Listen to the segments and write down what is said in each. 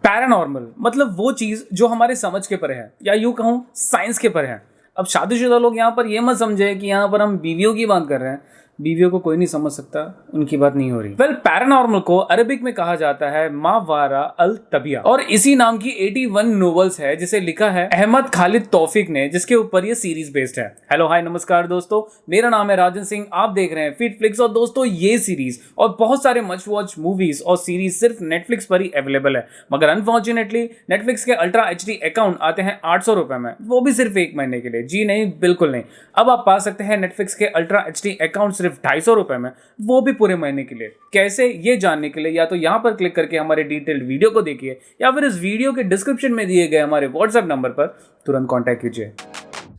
Paranormal मतलब वो चीज जो हमारे समझ के परे है, या यूं कहूं साइंस के परे है। अब शादीशुदा लोग यहाँ पर ये मत समझे कि यहाँ पर हम बीवियों की बात कर रहे हैं। बीवियों को कोई नहीं समझ सकता, उनकी बात नहीं हो रही। वेल, पैरानॉर्मल को अरबिक में कहा जाता है मावारा अल तबिया, और इसी नाम की 81 नोवेल्स है जिसे लिखा है अहमद खालिद तौफीक ने, जिसके ऊपर ये सीरीज बेस्ड है। हेलो हाय नमस्कार दोस्तों, मेरा नाम है राजन सिंह, आप देख रहे हैं फिट फ्लिक्स। और दोस्तों, ये सीरीज और बहुत सारे मस्ट वॉच मूवीज और सीरीज सिर्फ नेटफ्लिक्स पर ही अवेलेबल है, मगर अनफॉर्चुनेटली नेटफ्लिक्स के अल्ट्रा HD अकाउंट आते हैं 800 रुपए में, वो भी सिर्फ 1 महीने के लिए। जी नहीं, बिल्कुल नहीं। अब आप पा सकते हैं नेटफ्लिक्स के अल्ट्रा HD अकाउंट सिर्फ 250 रुपए में, वो भी पूरे महीने के लिए। कैसे, ये जानने के लिए या तो यहाँ पर क्लिक करके हमारे डिटेल्ड वीडियो को देखिए, या फिर इस वीडियो के डिस्क्रिप्शन में दिए गए हमारे व्हाट्सएप नंबर पर तुरंत कॉन्टैक्ट कीजिए।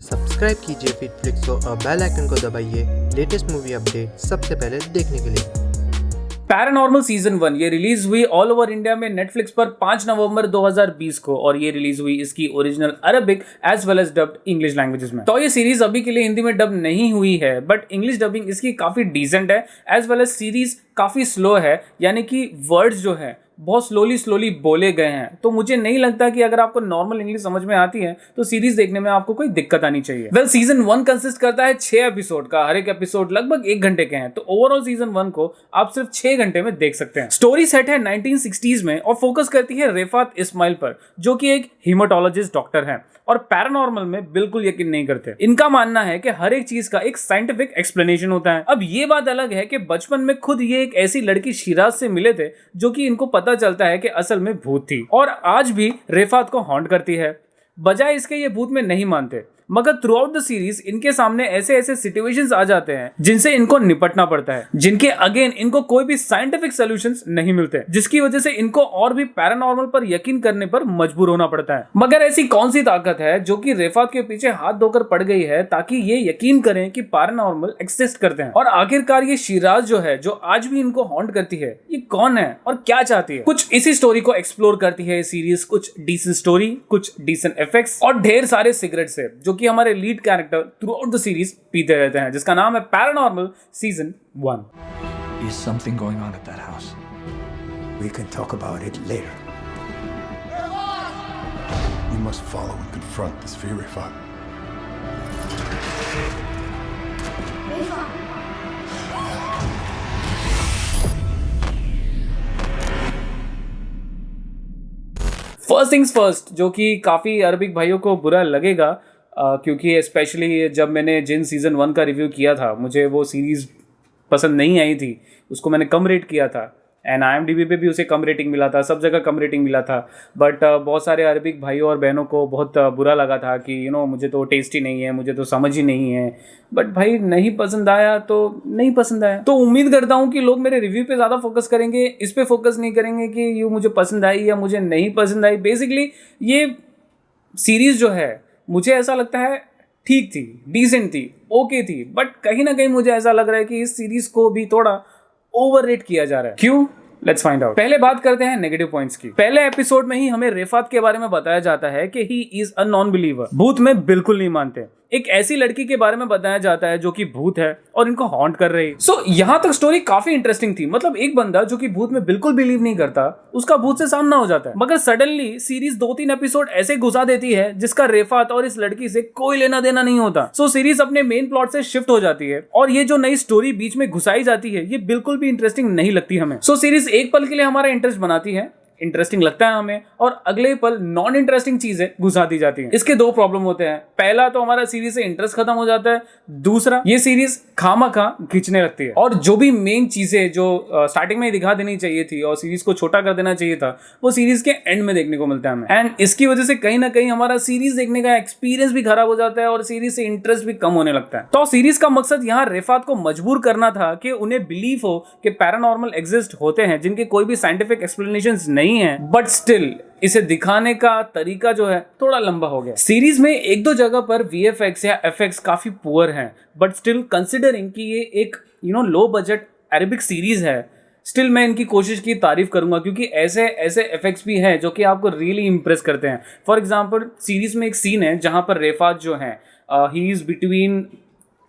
सब्सक्राइब कीजिए फिटफ्लिक्स को और बेल आइकन को दबाइए लेटेस्ट मूवी अपडेट सबसे पहले देखने के लिए। पैरानॉर्मल सीजन 1 ये रिलीज हुई ऑल ओवर इंडिया में नेटफ्लिक्स पर 5 नवंबर 2020 को, और ये रिलीज हुई इसकी original Arabic as well as dubbed English languages में। तो ये सीरीज अभी के लिए हिंदी में डब नहीं हुई है, बट इंग्लिश डबिंग इसकी काफी डिसेंट है, एज वेल एज सीरीज काफी स्लो है, यानी कि वर्ड्स जो है बहुत स्लोली बोले गए हैं। तो मुझे नहीं लगता कि अगर आपको नॉर्मल इंग्लिश समझ में आती है तो सीरीज देखने में आपको कोई दिक्कत आनी चाहिए। वेल, सीजन 1 कंसिस्ट करता है 6 एपिसोड का, हर एक एपिसोड लगभग 1 घंटे के हैं। तो ओवरऑल सीजन 1 को आप सिर्फ 6 घंटे में देख सकते हैं। स्टोरी सेट है 1960s में और फोकस करती है रेफात इस्माइल पर, जो कि एक हीमाटोलॉजिस्ट डॉक्टर है और पैरानॉर्मल में बिल्कुल यकीन नहीं करते। इनका मानना है कि हर एक चीज का एक साइंटिफिक एक्सप्लेनेशन होता है। अब ये बात अलग है कि बचपन में खुद ये एक ऐसी लड़की शिराज से मिले थे जो कि इनको पता चलता है कि असल में भूत थी, और आज भी रेफात को हॉन्ट करती है। बजाय इसके ये भूत में नहीं मानते, मगर थ्रू आउट द सीरीज इनके सामने ऐसे ऐसे सिचुएशंस आ जाते हैं जिनसे इनको निपटना पड़ता है, जिनके अगेन इनको कोई भी साइंटिफिक सॉल्यूशंस नहीं मिलते, जिसकी वजह से इनको और भी पैरानॉर्मल पर यकीन करने पर मजबूर होना पड़ता है। मगर ऐसी कौन सी ताकत है जो कि रेफात के पीछे हाथ धोकर पड़ गई है ताकि ये यकीन करें कि पैरानॉर्मल एक्सिस्ट करते हैं? और आखिरकार ये शिराज जो है, जो आज भी इनको हॉन्ट करती है, ये कौन है और क्या चाहती है? कुछ इसी स्टोरी को एक्सप्लोर करती है ये सीरीज। कुछ डिसेंट स्टोरी, कुछ डिसेंट इफेक्ट्स और ढेर सारे सिगरेट्स है जो कि हमारे lead character through out the series पीते रहते हैं, जिसका नाम है paranormal season 1। Is something going on at that house? We can talk about it later. We must follow and confront this fear, Rifat. First things first, जो कि काफ़ी Arabic भाइयों को बुरा लगेगा, क्योंकि स्पेशली जब मैंने जिन सीज़न 1 का रिव्यू किया था, मुझे वो सीरीज़ पसंद नहीं आई थी, उसको मैंने कम रेट किया था, एंड IMDb पे भी उसे कम रेटिंग मिला था, सब जगह कम रेटिंग मिला था। बट बहुत सारे अरबिक भाइयों और बहनों को बहुत बुरा लगा था कि मुझे तो टेस्ट ही नहीं है, मुझे तो समझ ही नहीं है। बट भाई, नहीं पसंद आया तो नहीं पसंद आया। तो उम्मीद करता हूँ कि लोग मेरे रिव्यू पे ज़्यादा फोकस करेंगे, इस पे फोकस नहीं करेंगे कि ये मुझे पसंद आई या मुझे नहीं पसंद आई। बेसिकली ये सीरीज़ जो है, मुझे ऐसा लगता है ठीक थी, डिसेंट थी, ओके थी, बट कहीं ना कहीं मुझे ऐसा लग रहा है कि इस सीरीज को भी थोड़ा ओवररेट किया जा रहा है। क्यों? Let's find out. पहले बात करते हैं नेगेटिव पॉइंट्स की। पहले एपिसोड में ही हमें रेफात के बारे में बताया जाता है कि he is a non believer, भूत में बिल्कुल नहीं मानते। एक ऐसी लड़की के बारे में बताया जाता है जो कि भूत है और इनको हॉन्ट कर रही है। सो यहाँ तक स्टोरी काफी इंटरेस्टिंग थी। मतलब एक बंदा जो कि भूत में बिल्कुल बिलीव नहीं करता, उसका भूत से सामना हो जाता है, मगर सडनली सीरीज 2-3 एपिसोड ऐसे घुसा देती है जिसका रेफात और इस लड़की से कोई लेना देना नहीं होता। सो सीरीज अपने मेन प्लॉट से शिफ्ट हो जाती है और ये जो नई स्टोरी बीच में घुसाई जाती है, ये बिल्कुल भी इंटरेस्टिंग नहीं लगती हमें। सो सीरीज एक पल के लिए हमारा इंटरेस्ट बनाती है, इंटरेस्टिंग लगता है हमें, और अगले पल नॉन इंटरेस्टिंग चीजें घुसा दी जाती हैं। इसके 2 प्रॉब्लम होते हैं। पहला तो हमारा सीरीज से इंटरेस्ट खत्म हो जाता है, दूसरा ये सीरीज खामखा खींचने लगती है, और जो भी मेन चीजें जो स्टार्टिंग में ही दिखा देनी चाहिए थी और सीरीज को छोटा कर देना चाहिए था, वो सीरीज के एंड में देखने को मिलता है हमें। एंड इसकी वजह से कहीं ना कहीं हमारा सीरीज देखने का एक्सपीरियंस भी खराब हो जाता है और सीरीज से इंटरेस्ट भी कम होने लगता है। तो सीरीज का मकसद यहाँ रेफात को मजबूर करना था कि उन्हें बिलीव हो कि पैरानॉर्मल एग्जिस्ट होते हैं जिनके कोई भी साइंटिफिक एक्सप्लेनेशंस नहीं है, बट स्टिल इसे दिखाने का तरीका जो है थोड़ा लंबा हो गया। सीरीज में 1-2 जगह पर VFX या FX काफी पुअर हैं, बट स्टिल कंसिडरिंग कि ये एक लो बजट अरेबिक सीरीज है, स्टिल मैं इनकी कोशिश की तारीफ करूंगा, क्योंकि ऐसे ऐसे इफेक्ट्स भी हैं जो कि आपको रियली इंप्रेस करते हैं। फॉर एग्जांपल, सीरीज में एक सीन है जहां पर रेफात जो है, ही इज बिटवीन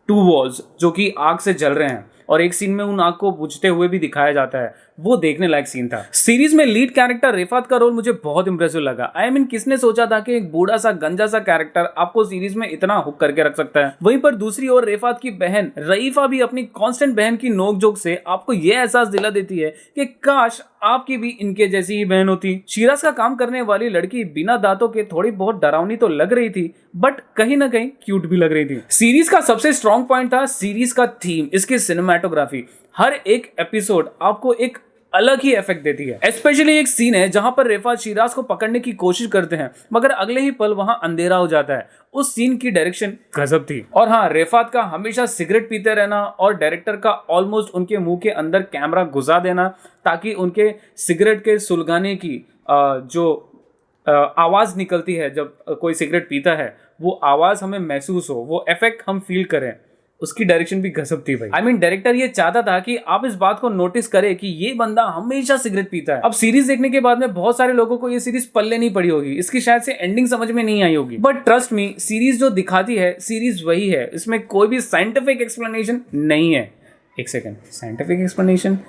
2 वॉल्स जो कि आग से जल रहे हैं, और एक सीन में उन आग को बुझते हुए भी दिखाया जाता है। वो देखने लायक सीन था। सीरीज में लीड कैरेक्टर रिफात का रोल मुझे बहुत इंप्रेसिव लगा। आई मीन किसने सोचा था कि एक बूढ़ा सा गंजा सा कैरेक्टर आपको सीरीज में इतना हुक करके रख सकता है। वहीं पर दूसरी ओर रिफात की बहन रईफा भी अपनी कांस्टेंट बहन की नोकझोंक से आपको यह एहसास दिला देती है कि काश आपकी भी इनके जैसी ही बहन होती। शिराज का काम करने वाली लड़की बिना दांतों के थोड़ी बहुत डरावनी तो लग रही थी, बट कहीं ना कहीं क्यूट भी लग रही थी। सीरीज का सबसे स्ट्रॉन्ग पॉइंट था सीरीज का थीम, इसकी सिनेमेटोग्राफी। हर एक एपिसोड आपको एक अलग ही इफेक्ट देती है। स्पेशली एक सीन है जहां पर रिफात शिराज को पकड़ने की कोशिश करते हैं, मगर अगले ही पल वहां अंधेरा हो जाता है। उस सीन की डायरेक्शन गजब थी। और हाँ, रिफात का हमेशा सिगरेट पीते रहना और डायरेक्टर का ऑलमोस्ट उनके मुंह के अंदर कैमरा घुसा देना ताकि उनके सिगरेट के सुलगाने की जो आवाज निकलती है जब कोई सिगरेट पीता है, वो आवाज हमें महसूस हो, वो इफेक्ट हम फील करें, उसकी डायरेक्शन भी गजब थी भाई। आई मीन डायरेक्टर ये चाहता था कि आप इस बात को नोटिस करें कि ये बंदा हमेशा सिगरेट पीता है। अब सीरीज देखने के बाद में बहुत सारे लोगों को ये सीरीज पल्ले नहीं पड़ी होगी, इसकी शायद से एंडिंग समझ में नहीं आई होगी, बट ट्रस्ट मी, सीरीज जो दिखाती है सीरीज वही है। इसमें कोई भी साइंटिफिक एक्सप्लेनेशन नहीं है। एक सेकेंड, साइंटिफिक एक्सप्लेनेशन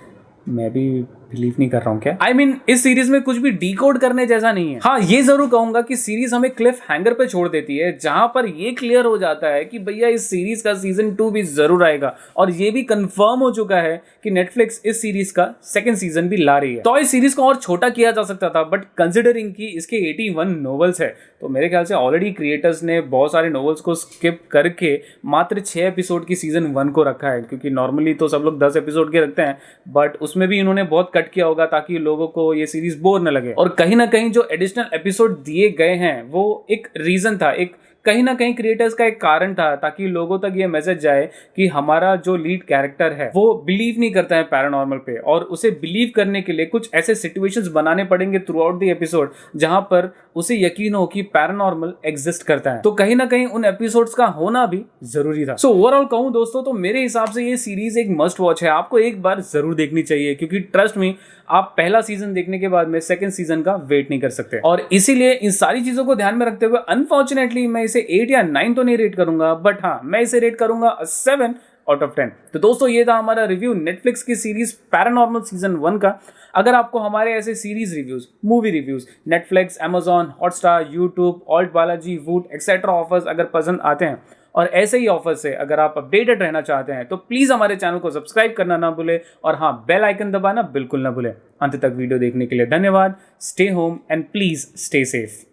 मैं भी बिलीव नहीं कर रहा हूँ क्या? आई मीन इस सीरीज में कुछ भी डिकोड करने जैसा नहीं है। हाँ, ये जरूर कहूंगा कि सीरीज हमें क्लिफ हैंगर पे छोड़ देती है, जहां पर ये क्लियर हो जाता है कि भैया इस सीरीज का सीजन 2 भी जरूर आएगा, और ये भी कंफर्म हो चुका है कि नेटफ्लिक्स इस सीरीज का सेकंड सीजन भी ला रही है। तो इस सीरीज को और छोटा किया जा सकता था, बट कंसिडरिंग कि इसके 81 नॉवेल्स है, तो मेरे ख्याल से ऑलरेडी क्रिएटर्स ने बहुत सारे नॉवेल्स को स्किप करके मात्र 6 एपिसोड की सीजन 1 को रखा है, क्योंकि नॉर्मली तो सब लोग 10 एपिसोड के रखते हैं, बट उसमें भी इन्होंने बहुत कट किया होगा ताकि लोगों को ये सीरीज बोर न लगे। और कहीं ना कहीं जो एडिशनल एपिसोड दिए गए हैं वो एक रीजन था, एक कहीं ना कहीं क्रिएटर्स का एक कारण था, ताकि लोगों तक ये मैसेज जाए कि हमारा जो लीड कैरेक्टर है वो बिलीव नहीं करता है पैरानॉर्मल पे, और उसे बिलीव करने के लिए कुछ ऐसे सिचुएशंस बनाने पड़ेंगे थ्रू आउट द एपिसोड जहां पर उसे यकीन हो कि पैरानॉर्मल एग्जिस्ट करता है। तो कहीं ना कहीं उन एपिसोड्स का होना भी जरूरी था। सो ओवरऑल कहूं दोस्तों, तो मेरे हिसाब से ये सीरीज एक मस्ट वॉच है, आपको एक बार जरूर देखनी चाहिए, क्योंकि ट्रस्ट मी, आप पहला सीजन देखने के बाद में सेकंड सीजन का वेट नहीं कर सकते। और इसीलिए इन सारी चीजों को ध्यान में रखते हुए अनफॉर्चुनेटली मैं इसे 8 या 9 तो नहीं रेट करूंगा, बट हाँ, मैं इसे रेट करूंगा 7 आउट ऑफ 10। तो दोस्तों, ये था हमारा रिव्यू नेटफ्लिक्स की सीरीज पैरानॉर्मल सीजन 1 का। अगर आपको हमारे ऐसे series reviews, movie reviews, Netflix, Amazon, Hotstar, YouTube, alt Balaji, वूट एक्सेट्रा ऑफर्स अगर पसंद आते हैं, और ऐसे ही ऑफर से अगर आप अपडेटेड रहना चाहते हैं, तो प्लीज हमारे चैनल को सब्सक्राइब करना ना भूले, और हाँ, बेल आइकन दबाना बिल्कुल ना भूले। अंत तक वीडियो देखने के लिए धन्यवाद। Stay home and please stay safe.